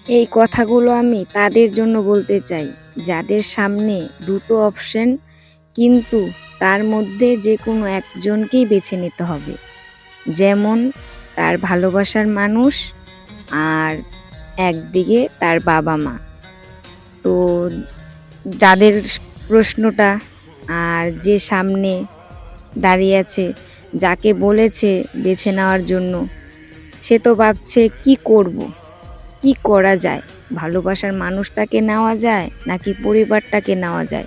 এই কথাগুলো আমি তাদের জন্য বলতে চাই, যাদের সামনে দুটো অপশন, কিন্তু তার মধ্যে যে কোনো একজনকেই বেছে নিতে হবে। যেমন তার ভালোবাসার মানুষ, আর একদিকে তার বাবা-মা। তো যাদের প্রশ্নটা, আর যে সামনে দাঁড়িয়ে আছে, যাকে বলেছে বেছে নেওয়ার জন্য, সে তো ভাবছে কি করব, কি করা যায়? ভালোবাসার মানুষটাকে নেওয়া যায় নাকি পরিবারটাকে নেওয়া যায়?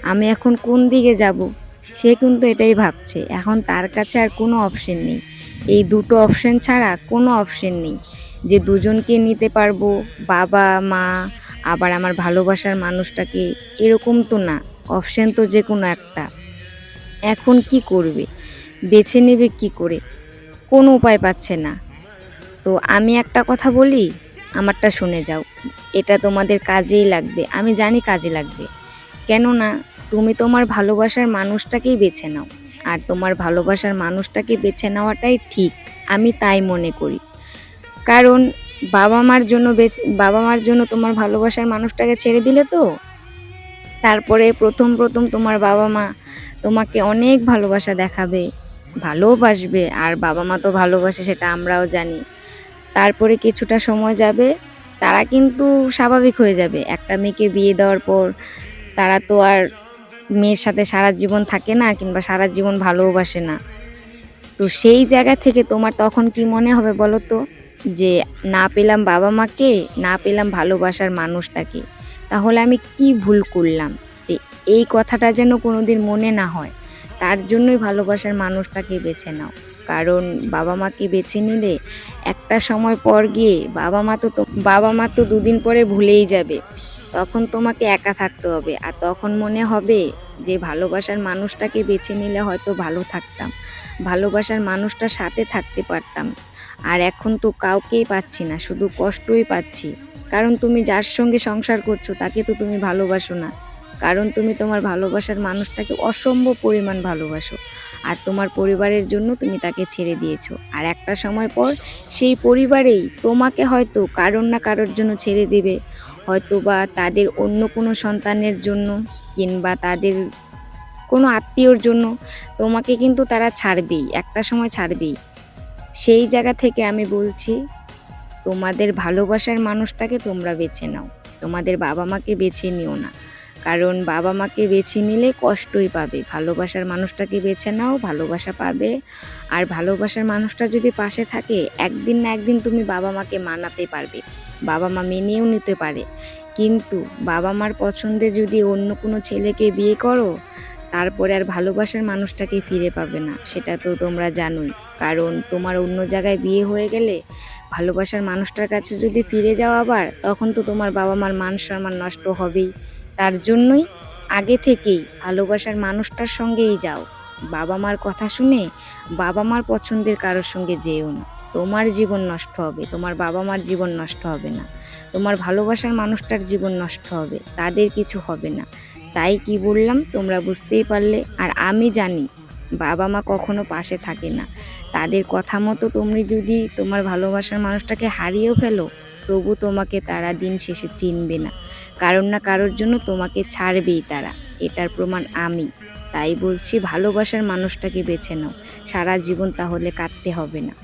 আমি এখন কোন দিকে যাব? সে কিন্তু এটাই ভাবছে। এখন তার কাছে আর কোনো অপশন নেই। এই দুটো অপশন ছাড়া কোনো অপশন নেই যে দুজনকে নিতে পারবো, বাবা, মা, আবার আমার ভালোবাসার মানুষটাকে, এরকম তো না। অপশন তো যে কোনো একটা। এখন কি করবে? বেছে নেবে কি করে? কোনো উপায় পাচ্ছে না। তো আমি একটা কথা বলি, আমারটা শুনে যাও। এটা তোমাদের কাজেই লাগবে, আমি জানি কাজে লাগবে। কেননা তুমি তোমার ভালোবাসার মানুষটাকেই বেছে নাও, আর তোমার ভালোবাসার মানুষটাকে বেছে নেওয়াটাই ঠিক, আমি তাই মনে করি। কারণ বাবা মার জন্য তোমার ভালোবাসার মানুষটাকে ছেড়ে দিলে তো, তারপরে প্রথম প্রথম তোমার বাবা মা তোমাকে অনেক ভালোবাসা দেখাবে, ভালোবাসবে, আর বাবা মা তো ভালোবাসে সেটা আমরাও জানি। তারপরে কিছুটা সময় যাবে, তারা কিন্তু স্বাভাবিক হয়ে যাবে। একটা মেয়েকে বিয়ে দেওয়ার পর তারা তো আর মেয়ের সাথে সারা জীবন থাকে না, কিংবা সারা জীবন ভালোবাসে না। তো সেই জায়গা থেকে তোমার তখন কি মনে হবে বলো তো, যে না পেলাম বাবা মাকে, না পেলাম ভালোবাসার মানুষটাকে, তাহলে আমি কি ভুল করলাম? যে এই কথাটা যেন কোনোদিন মনে না হয়, তার জন্যই ভালোবাসার মানুষটাকে বেছে নাও। কারণ বাবা মাকে বেছে নিলে একটা সময় পর গিয়ে বাবা মা তো দুদিন পরে ভুলেই যাবে। তখন তোমাকে একা থাকতে হবে, আর তখন মনে হবে যে ভালোবাসার মানুষটাকে বেছে নিলে হয়তো ভালো থাকতাম, ভালোবাসার মানুষটার সাথে থাকতে পারতাম। আর এখন তো কাউকেই পাচ্ছি না, শুধু কষ্টই পাচ্ছি। কারণ তুমি যার সঙ্গে সংসার করছো তাকে তো তুমি ভালোবাসো না। কারণ তুমি তোমার ভালোবাসার মানুষটাকে অসম্ভব পরিমাণ ভালোবাসো, আর তোমার পরিবারের জন্য তুমি তাকে ছেড়ে দিয়েছো। আর একটা সময় পর সেই পরিবারেই তোমাকে হয়তো কারোর না কারোর জন্য ছেড়ে দিবে, হয়তো বা তাদের অন্য কোনো সন্তানের জন্য, কিংবা তাদের কোনো আত্মীয়র জন্য। তোমাকে কিন্তু তারা ছাড়বেই, একটা সময় ছাড়বেই। সেই জায়গা থেকে আমি বলছি, তোমাদের ভালোবাসার মানুষটাকে তোমরা বেছে নাও, তোমাদের বাবা মাকে বেছে নিও না। কারণ বাবা মাকে বেছে নিলে কষ্টই পাবে। ভালোবাসার মানুষটাকে বেছে নাও, ভালোবাসা পাবে। আর ভালোবাসার মানুষটা যদি পাশে থাকে, একদিন না একদিন তুমি বাবা মাকে মানাতে পারবে, বাবা মা মেনেও নিতে পারে। কিন্তু বাবা মার পছন্দে যদি অন্য কোনো ছেলেকে বিয়ে করো, তারপরে আর ভালোবাসার মানুষটাকে ফিরে পাবে না, সেটা তো তোমরা জানোই। কারণ তোমার অন্য জায়গায় বিয়ে হয়ে গেলে ভালোবাসার মানুষটার কাছে যদি ফিরে যাও আবার, তখন তো তোমার বাবা মার মান সম্মান নষ্ট হবেই। তার জন্যই আগে থেকেই ভালোবাসার মানুষটার সঙ্গেই যাও। বাবা মার কথা শুনে বাবা মার পছন্দের কারোর সঙ্গে যেও না। তোমার জীবন নষ্ট হবে, তোমার বাবা মার জীবন নষ্ট হবে না। তোমার ভালোবাসার মানুষটার জীবন নষ্ট হবে, তাদের কিছু হবে না। তাই কি বললাম তোমরা বুঝতেই পারলে। আর আমি জানি বাবা মা কখনো পাশে থাকে না। তাদের কথা মতো তুমি যদি তোমার ভালোবাসার মানুষটাকে হারিয়েও ফেলো, তবু তোমাকে তারা দিন শেষে চিনবে না। কারোর না কারোর জন্য তোমাকে ছাড়বেই তারা, এটার প্রমাণ আমি। তাই বলছি ভালোবাসার মানুষটাকে বেছে নাও, সারা জীবন তাহলে কাটতে হবে না।